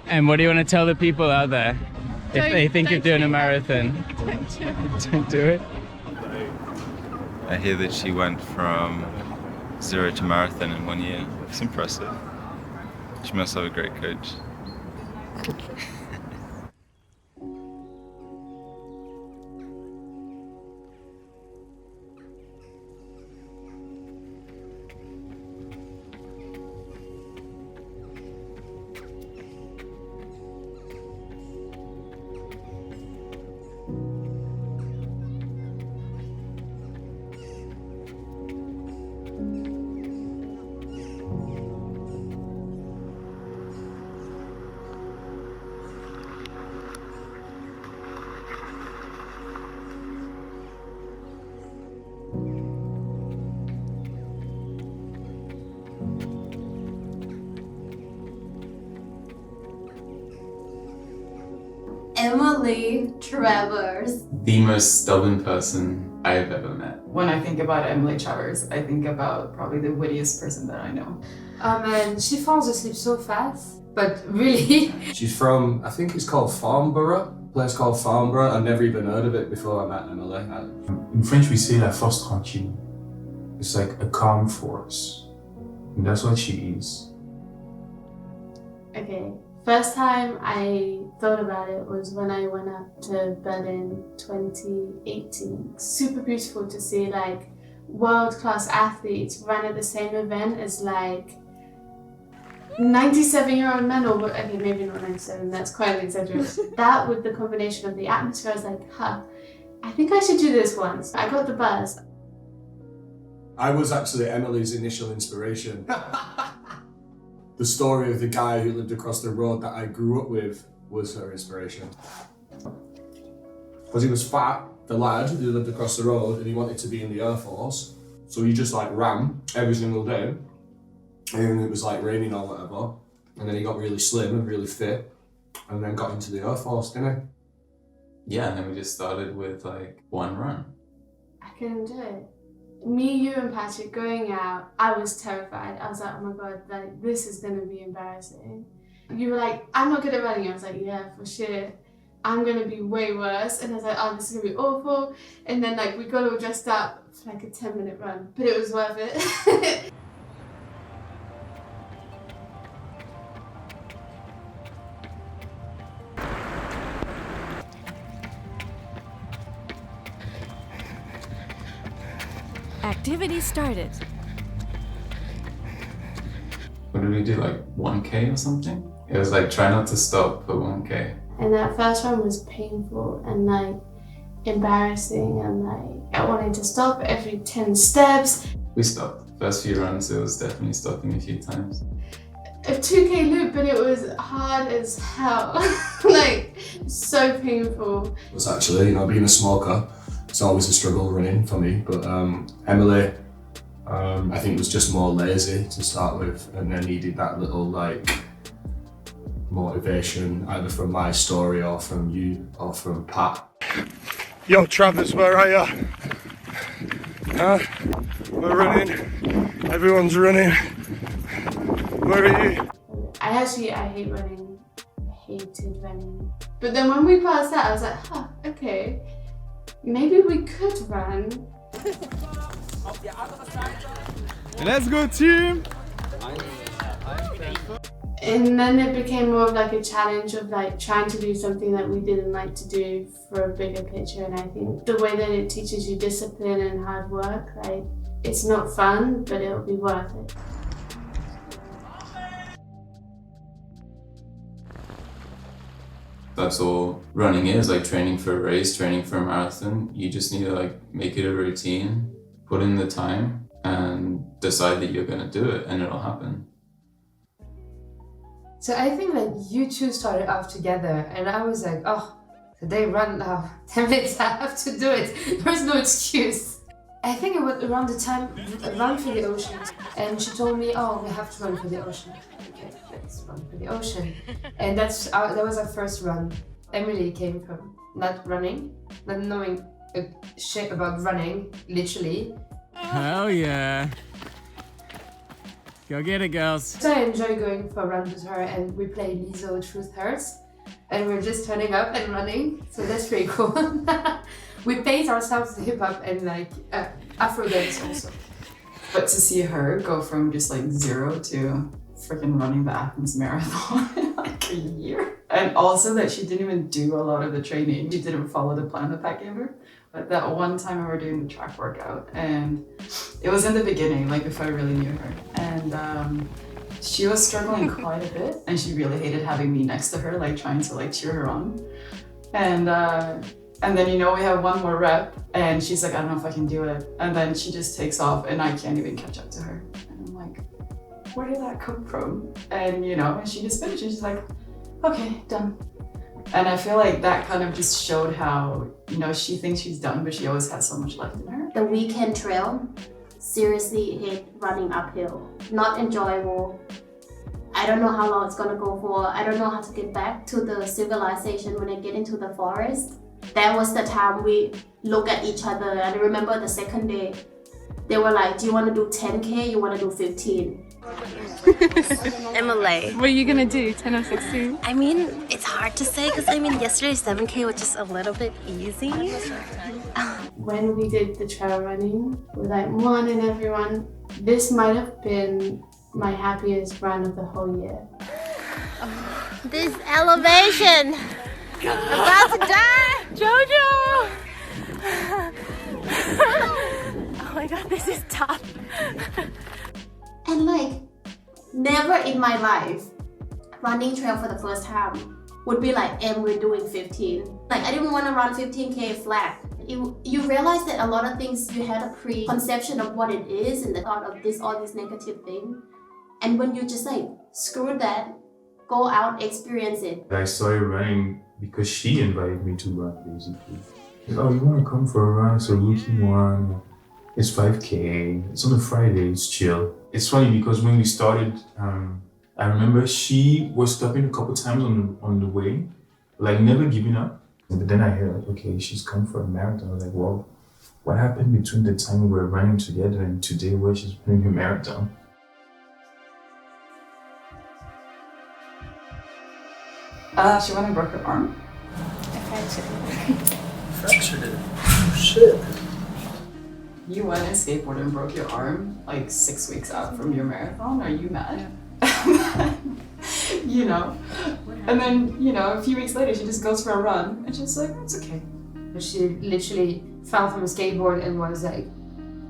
And what do you want to tell the people out there if they think of doing a marathon? Don't do it. I hear that she went from 0 to marathon in 1 year. It's impressive. She must have a great coach. Emily Travers. The most stubborn person I've ever met. When I think about Emily Travers, I think about probably the wittiest person that I know. Oh man, she falls asleep so fast. But really? She's from, I think it's called Farnborough. A place called Farnborough. I'd never even heard of it before I met Emily. In French we say la force tranquille. It's like a calm force. And that's what she is. Okay, first time I thought about it was when I went up to Berlin 2018. Super beautiful to see like world-class athletes run at the same event as like 97-year-old men, or okay, maybe not 97, that's quite an exaggeration. That with the combination of the atmosphere, I was like, I think I should do this once. I got the buzz. I was actually Emily's initial inspiration. The story of the guy who lived across the road that I grew up with was her inspiration. Because he was fat, the lad who lived across the road, and he wanted to be in the Air Force. So he just like ran every single day. And it was like raining or whatever. And then he got really slim and really fit. And then got into the Air Force, didn't he? Yeah, and then we just started with like one run. I couldn't do it. Me, you and Patrick going out, I was terrified. I was like, oh my God, like this is gonna be embarrassing. You were like, I'm not good at running. I was like, yeah, for sure. I'm gonna be way worse. And I was like, oh, this is gonna be awful. And then like we got all dressed up for like a 10-minute run, but it was worth it. Activity started. What did we do, like 1K or something? It was like try not to stop for 1K. And that first run was painful and like embarrassing, and like I wanted to stop every 10 steps. We stopped. First few runs, it was definitely stopping a few times. A 2K loop, but it was hard as hell. Like, so painful. It was actually, being a smoker, it's always a struggle running for me. But Emily, I think was just more lazy to start with, and then needed that little like motivation, either from my story or from you or from Pat. Yo, Travers, where are you? We're running. Everyone's running. Where are you? I hate running. I hated running. But then when we passed that, I was like, okay, maybe we could run. Let's go, team! And then it became more of like a challenge of like trying to do something that we didn't like to do for a bigger picture. And I think the way that it teaches you discipline and hard work, like it's not fun, but it'll be worth it. That's all running is, like training for a race, training for a marathon. You just need to like make it a routine, put in the time and decide that you're gonna do it and it'll happen. So I think that you two started off together and I was like, oh, today run now, 10 minutes, I have to do it. There's no excuse. I think it was around the time, run for the ocean. And she told me, oh, we have to run for the ocean. Okay, let's run for the ocean. And that was our first run. Emily came from not running, not knowing shit about running, literally. Hell yeah. Go get it, girls. So I enjoy going for runs with her, and we play Lizzo Truth Hurts, and we're just turning up and running, so that's pretty cool. We pace ourselves to hip hop and like Afro dance also. But to see her go from just like 0 to freaking running the Athens Marathon in like a year. And also that she didn't even do a lot of the training. She didn't follow the plan that Pat gave her. But that one time we were doing the track workout, and it was in the beginning, like before I really knew her. And she was struggling quite a bit, and she really hated having me next to her, like trying to like cheer her on. And then, you know, we have one more rep, and she's like, I don't know if I can do it. And then she just takes off, and I can't even catch up to her. And I'm like, where did that come from? And, you know, and she just finished, and she's like, okay, done. And I feel like that kind of just showed how, you know, she thinks she's done, but she always has so much left in her. The weekend trail, seriously hate running uphill. Not enjoyable. I don't know how long it's gonna go for. I don't know how to get back to the civilization when I get into the forest. That was the time we look at each other, and I remember the second day, they were like, do you want to do 10K? You want to do 15? MLA. What are you gonna do, 10 or 16? I mean, it's hard to say because I mean, yesterday's 7K was just a little bit easy. When we did the trail running with like Mon and everyone, this might have been my happiest run of the whole year. This elevation! I'm about to die! Jojo! Oh my god, this is tough. And like, never in my life, running trail for the first time would be like, and we're doing 15. Like, I didn't want to run 15K flat. You realize that a lot of things, you had a preconception of what it is and the thought of this, all this negative thing. And when you just like, screw that, go out, experience it. I started running because she invited me to run, basically. Like, oh, you want to come for a run? It's a rookie one. It's 5K. It's on a Friday. It's chill. It's funny because when we started, I remember she was stopping a couple times on the way, like never giving up. But then I heard, like, okay, she's come for a marathon. I was like, well, what happened between the time we were running together and today where she's running a marathon? She went and broke her arm. Fractured it. Oh, shit. You went and skateboarded and broke your arm like 6 weeks out from your marathon. Are you mad? Yeah. You know, and then, you know, a few weeks later she just goes for a run and she's like, it's okay. She literally fell from a skateboard and was like,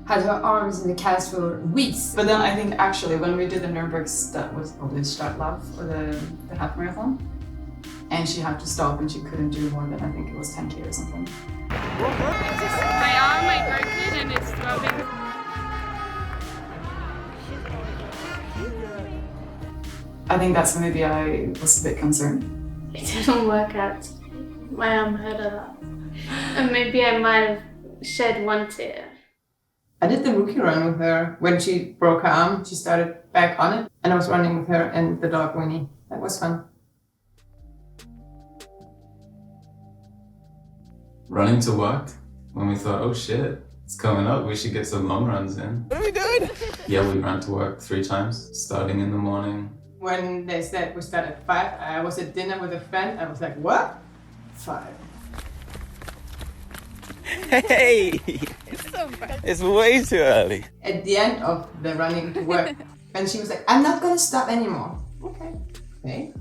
had her arms in the cast for weeks. But then I think actually when we did the Nürburgring, that was called the Startlauf for the half marathon, and she had to stop and she couldn't do more than, I think it was 10K or something. My arm, I broke it and it's throbbing. I think that's when maybe I was a bit concerned. It didn't work out. My arm hurt a lot. And maybe I might have shed one tear. I did the rookie run with her. When she broke her arm, she started back on it. And I was running with her and the dog Winnie. That was fun. Running to work, when we thought, oh shit, it's coming up, we should get some long runs in. What are we doing? Yeah, we ran to work 3 times, starting in the morning. When they said we start at 5, I was at dinner with a friend. I was like, what? 5. Hey! It's way too early. At the end of the running to work, and she was like, I'm not gonna stop anymore. Okay.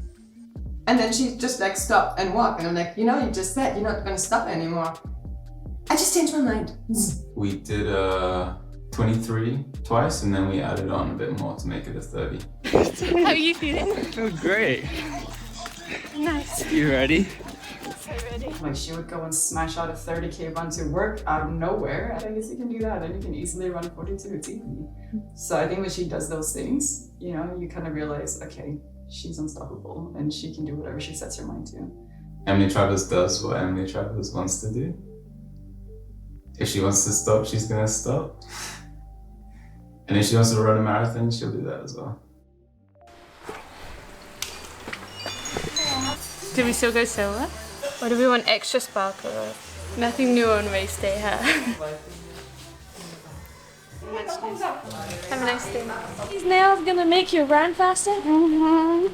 And then she just like stopped and walked, and I'm like, you know, you just said you're not gonna stop anymore. I just changed my mind. We did 23 twice, and then we added on a bit more to make it a 30. How are you feeling? I feel great. Nice. You ready? So ready. Like she would go and smash out a 30K run to work out of nowhere. I guess you can do that, and you can easily run 42, it's easy. So I think when she does those things, you know, you kind of realize, okay, she's unstoppable and she can do whatever she sets her mind to. Emily Travers does what Emily Travers wants to do. If she wants to stop, she's gonna stop. And if she wants to run a marathon, she'll do that as well. Do we still go silver? Or do we want extra sparkle? Nothing new on race day, huh? Have a nice day. These nails gonna make you run faster? Mm-hmm.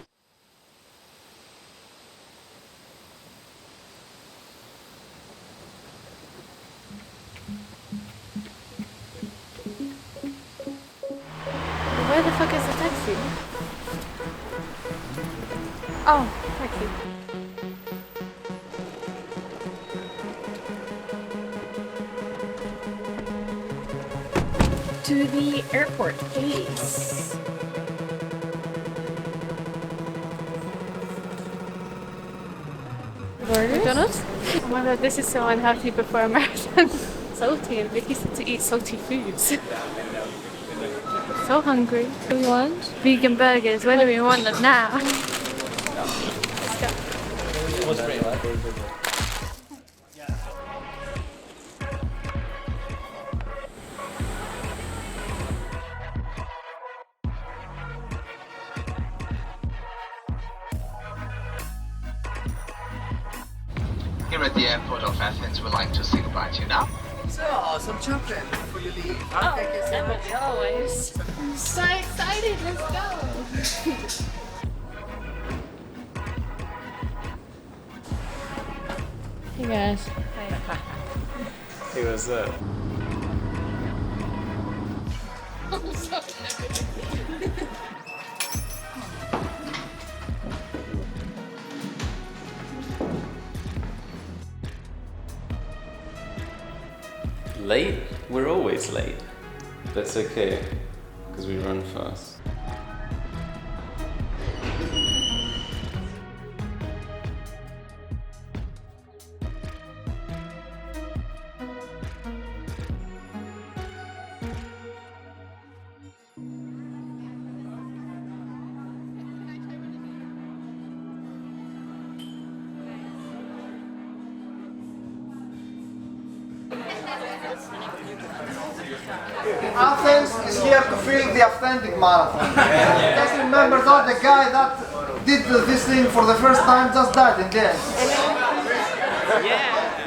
Where the fuck is the taxi? Oh, taxi. To the airport, please. McDonald's? Oh my god, this is so unhealthy before a marathon. Salty, and Vicky said to eat salty foods. So hungry. What do we want? Vegan burgers. When do we want them now? Let's go. Here at the airport of Athens, we'd like to say goodbye to you now. So, some chocolate before you leave. Oh, definitely, always. I'm so excited, let's go. Hey guys. Hi. Hey, what's up? Late? We're always late. That's okay, because we run fast. Athens is here to feel the authentic marathon. Just remember that the guy that did this thing for the first time just died in the end.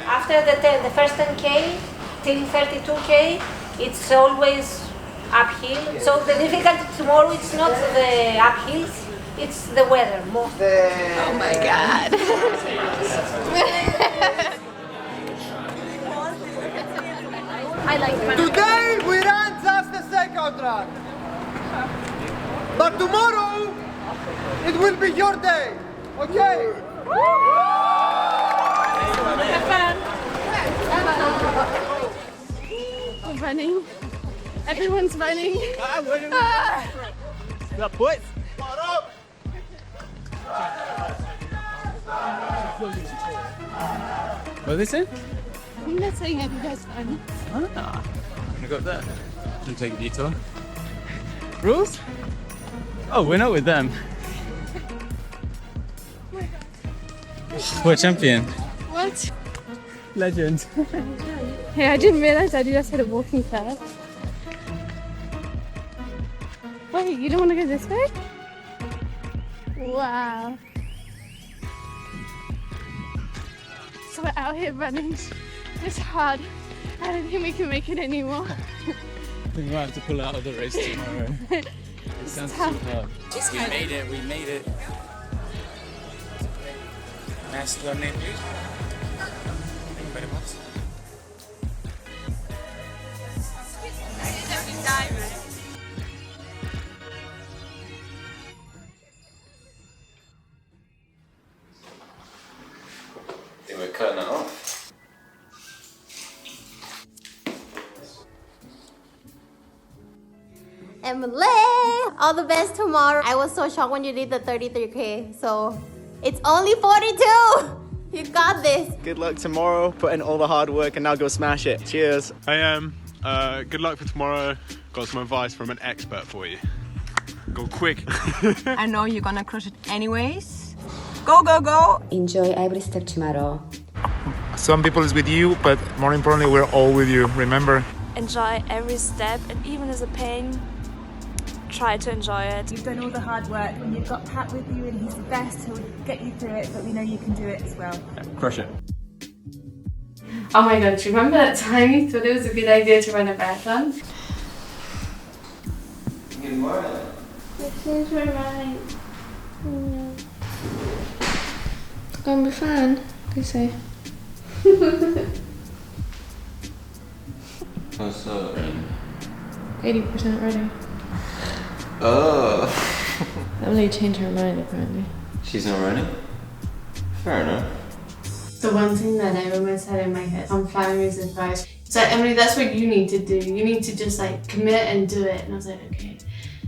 After the first 10K till 32K, it's always uphill. So the difficulty tomorrow it's not the uphills, it's the weather more. Oh my god. I like running. Today we ran just the second run. But tomorrow it will be your day. Okay? I'm running. Everyone's running. The boys. What are they saying? I'm not saying have you guys fun. Ah, I got that. Should take a detour. Rules? Oh, we're not with them. We're champion. What? Legend. Hey, I didn't realize I just had a walking path. Wait, you don't want to go this way? Wow. So we're out here running. It's hard. I don't think we can make it anymore. I think we might have to pull out of the race tomorrow. It sounds too hard. We made it, we made it. Nice to meet you. Thank you very much. I think we're cutting it off. Emily, all the best tomorrow. I was so shocked when you did the 33K. So it's only 42. You got this. Good luck tomorrow. Put in all the hard work and now go smash it. Cheers. Hey, good luck for tomorrow. Got some advice from an expert for you. Go quick. I know you're gonna crush it anyways. Go, go, go. Enjoy every step tomorrow. Some people is with you, but more importantly, we're all with you. Remember? Enjoy every step, and even as a pain, try to enjoy it. You've done all the hard work, and you've got Pat with you, and he's the best. He'll get you through it, but we know you can do it as well. Crush it. Oh my god, do you remember that time you thought it was a good idea to run a marathon? Good morning. I changed my mind. It's gonna be fun, they say. What's up? 80% ready. Oh. Emily changed her mind apparently. She's not ready? Fair enough. The one thing that I always had in my head on Flannery's advice, it's like, Emily, that's what you need to do. You need to just like commit and do it. And I was like, okay.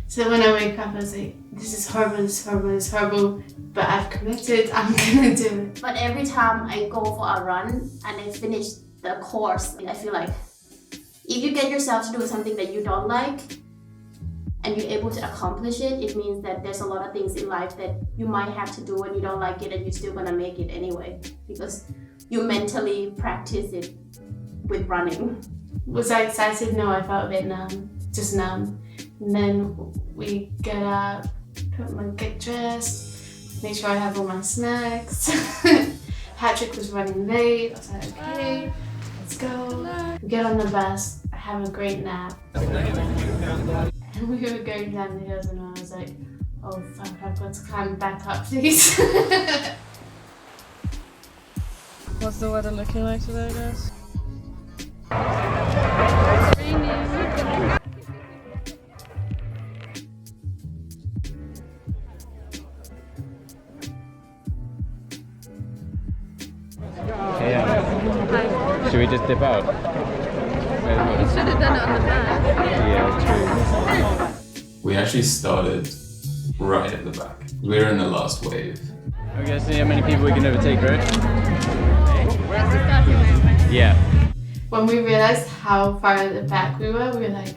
So when I wake up, I was like, this is horrible, this is horrible, this is horrible, but I've committed, I'm gonna do it. But every time I go for a run and I finish the course, I feel like if you get yourself to do something that you don't like and you're able to accomplish it, it means that there's a lot of things in life that you might have to do and you don't like it and you're still gonna make it anyway because you mentally practice it with running. Was I excited? No, I felt a bit numb, just numb. And then we get up, get dressed, make sure I have all my snacks. Patrick was running late. I was like, okay, let's go. We get on the bus, I have a great nap. And we were going down the hills and I was like, oh fuck, I've got to climb back up, please. What's the weather looking like today, guys? It's raining. Should we just dip out? You should have done it on the back. Yeah, true. We actually started right at the back. We were in the last wave. We're gonna see how many people we can overtake, right? Yeah. When we realized how far at the back we were like,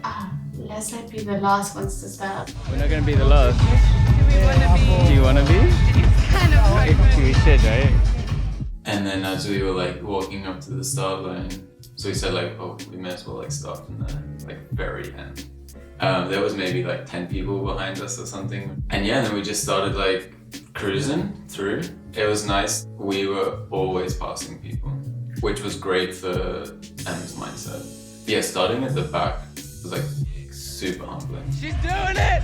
let's not be the last ones to start. We're not gonna be the last. Do you wanna be? It's kind of hard. We should, right? And then as we were like walking up to the start line, so we said like, oh, we may as well like start from the like very end. There was maybe like 10 people behind us or something. And yeah, then we just started like cruising through. It was nice. We were always passing people, which was great for Emma's mindset. Yeah, starting at the back was like super humbling. She's doing it!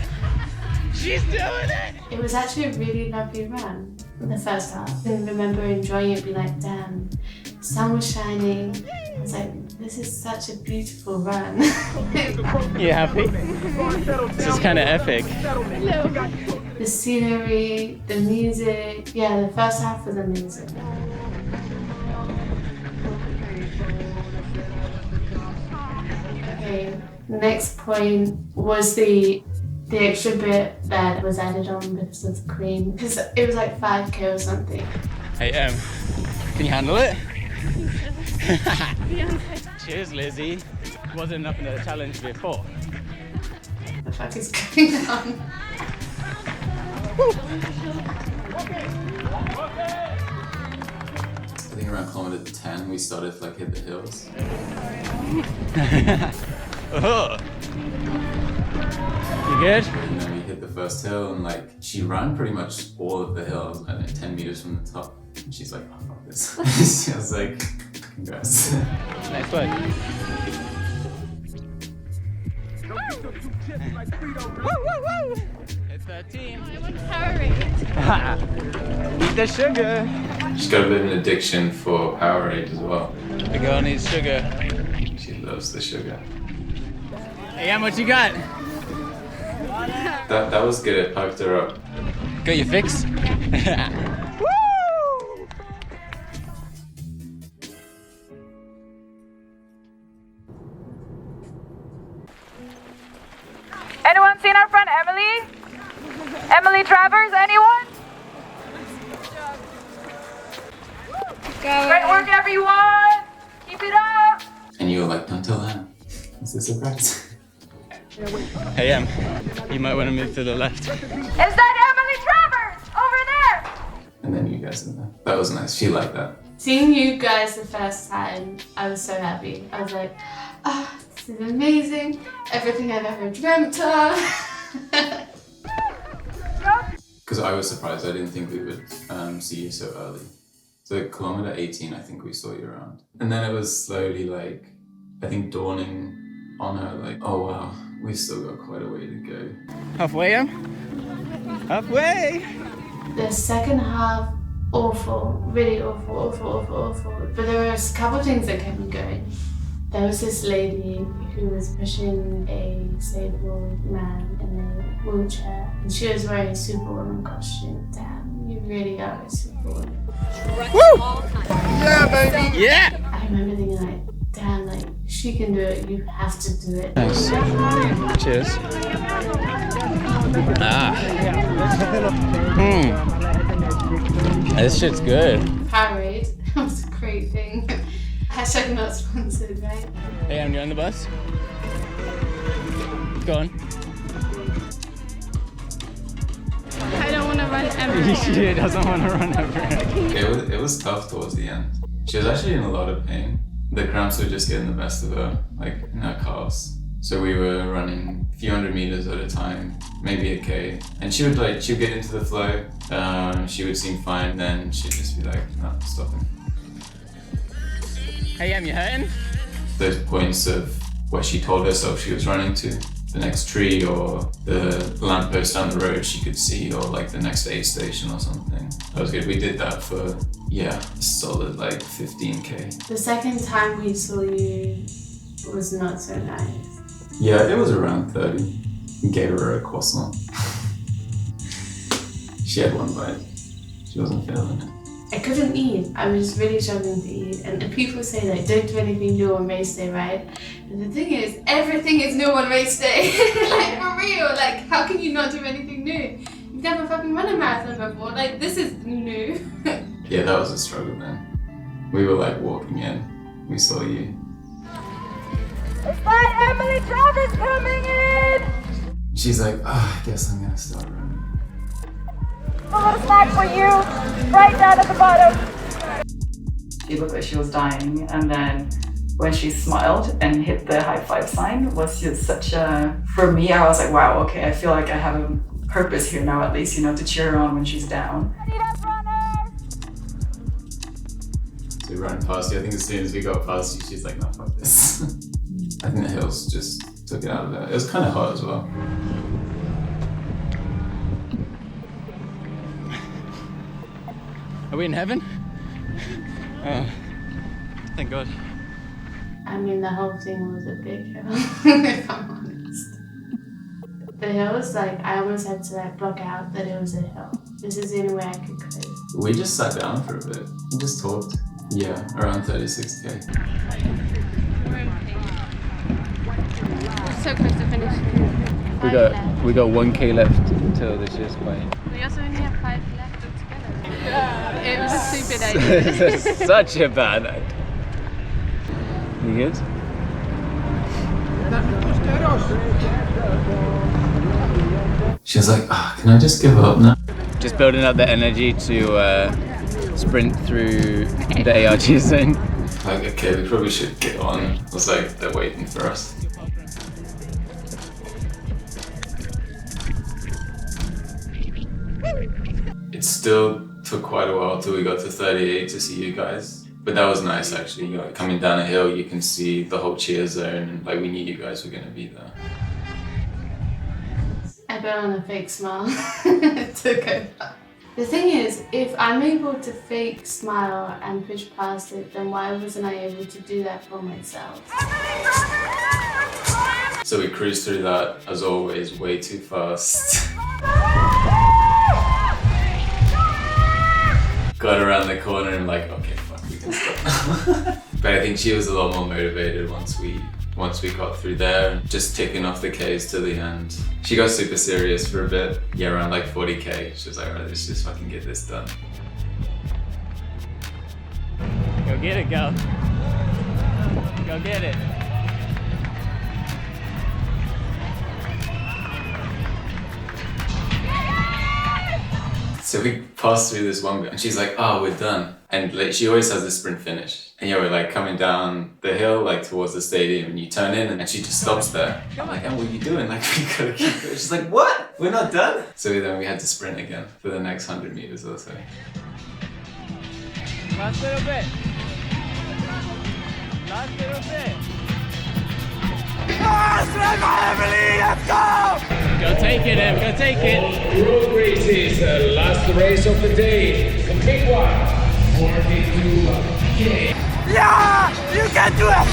She's doing it! It was actually a really lovely run, the first half. I remember enjoying it, being like, damn, the sun was shining. I was like, this is such a beautiful run. You happy? This is kind of epic. The scenery, the music, yeah, the first half was amazing. Okay, next point was the extra bit that was added on because of the cream. Because it was like 5K or something. Hey, can you handle it? Cheers, Lizzie. Wasn't enough in the challenge before. What the fuck is going on? I think around kilometer 10 we started to like hit the hills. Oh. You good? And then we hit the first hill and like she ran pretty much all of the hills, I think 10 meters from the top. And she's like, oh fuck this. She was like, congrats. Nice work. It's 13. I want Powerade. Eat the sugar. She's got a bit of an addiction for Powerade as well. The girl needs sugar. She loves the sugar. Hey, Em, what you got? That was good, it piped her up. Got your fix? Anyone seen our friend Emily? Emily Travers, anyone? Great work, everyone! Keep it up! And you were like, don't tell Anna. Is this a practice? Hey, Em, you might want to move to the left. Is that Emily Travers? Over there! And then you guys in there. That was nice. She liked that. Seeing you guys the first time, I was so happy. I was like, oh, this is amazing. Everything I've ever dreamt of. Because I was surprised. I didn't think we would see you so early. So kilometer 18, I think we saw you around. And then it was slowly like, I think dawning on her like, oh wow, we've still got quite a way to go. Halfway, Em? Halfway! The second half, awful, really awful. But there was a couple of things that kept me going. There was this lady who was pushing a disabled man in a wheelchair, and she was wearing a Superwoman costume. Damn, you really are a Superwoman. Woo! Yeah, baby! Yeah! I remember thinking like, damn, like, she can do it, you have to do it. Nice. Cheers. This shit's good. Powerade, that was a great thing. Hashtag not sponsored, right? Hey, I'm on the bus. Go on. I don't want to run ever. She doesn't want to run ever. It was tough towards the end. She was actually in a lot of pain. The cramps were just getting the best of her, like in her calves. So we were running a few hundred meters at a time, maybe a K. And she'd get into the flow, she would seem fine, then she'd just be like, no, stopping. Hey, Em, you hurting? Those points of where she told herself she was running to, the next tree or the lamppost down the road she could see, or like the next aid station or something. That was good. We did that for, a solid like 15K. The second time we saw you was not so nice. Yeah, it was around 30. We gave her a croissant. She had one bite. She wasn't feeling it. I couldn't eat. I was really struggling to eat. And people say like, don't do anything new on race day, right? And the thing is, everything is new on race day. Like, for real. Like, how can you not do anything new? You've never fucking run a marathon before. Like, this is new. Yeah, that was a struggle then. We were like walking in. We saw you. Is that Emily Travis coming in? She's like, I guess I'm gonna start running. A little snack for you, right down at the bottom. She looked like she was dying, and then when she smiled and hit the high five sign was just such a, for me, I was like, wow, okay, I feel like I have a purpose here now at least, to cheer her on when she's down. So we ran past you. I think as soon as we got past you, she's like, no, fuck this. I think the hills just took it out of her. It was kind of hot as well. Are we in heaven? Oh, thank God. I mean, the whole thing was a big hill, if I'm honest. The hill was like, I almost had to like block out that it was a hill. This is the only way I could cope. We just sat down for a bit and just talked. Yeah, around 36K. So close to finish. We got 1K left until this year's playing. We also only have 5 left altogether. It was a stupid idea. Such a bad idea. You good? She was like, can I just give up now? Just building up the energy to sprint through the ARG zone. Like, okay, we probably should get on. It was like, they're waiting for us. It still took quite a while till we got to 38 to see you guys. But that was nice actually. Coming down a hill, you can see the whole cheer zone, and like we knew you guys were gonna be there. I put on a fake smile to go back. The thing is, if I'm able to fake smile and push past it, then why wasn't I able to do that for myself? So we cruised through that, as always, way too fast. Got around the corner and like, okay, fuck, we can stop. But I think she was a lot more motivated once we got through there, just ticking off the Ks to the end. She got super serious for a bit. Yeah, around like 40K. She was like, alright, let's just fucking get this done. Go get it, go. Go get it. So we passed through this one bit and she's like, oh, we're done. And like, she always has the sprint finish. And we're like coming down the hill, like towards the stadium, and you turn in and she just stops there. I'm like, what are you doing? Like, we gotta keep going. She's like, what? We're not done? So then we had to sprint again for the next 100 meters or so. Last little bit. Last little bit. Let's go! Go take it, Em. Go take it. Road races, last race of the day. The big one. 42K. Yeah! You can do it!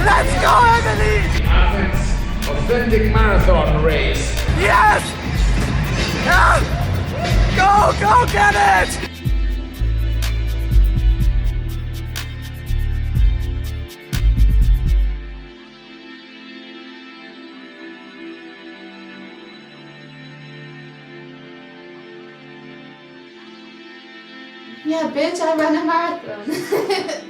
Let's go, Emily! Athens Authentic Marathon Race. Yes! Yeah! Go get it! Yeah, bitch, I ran a marathon.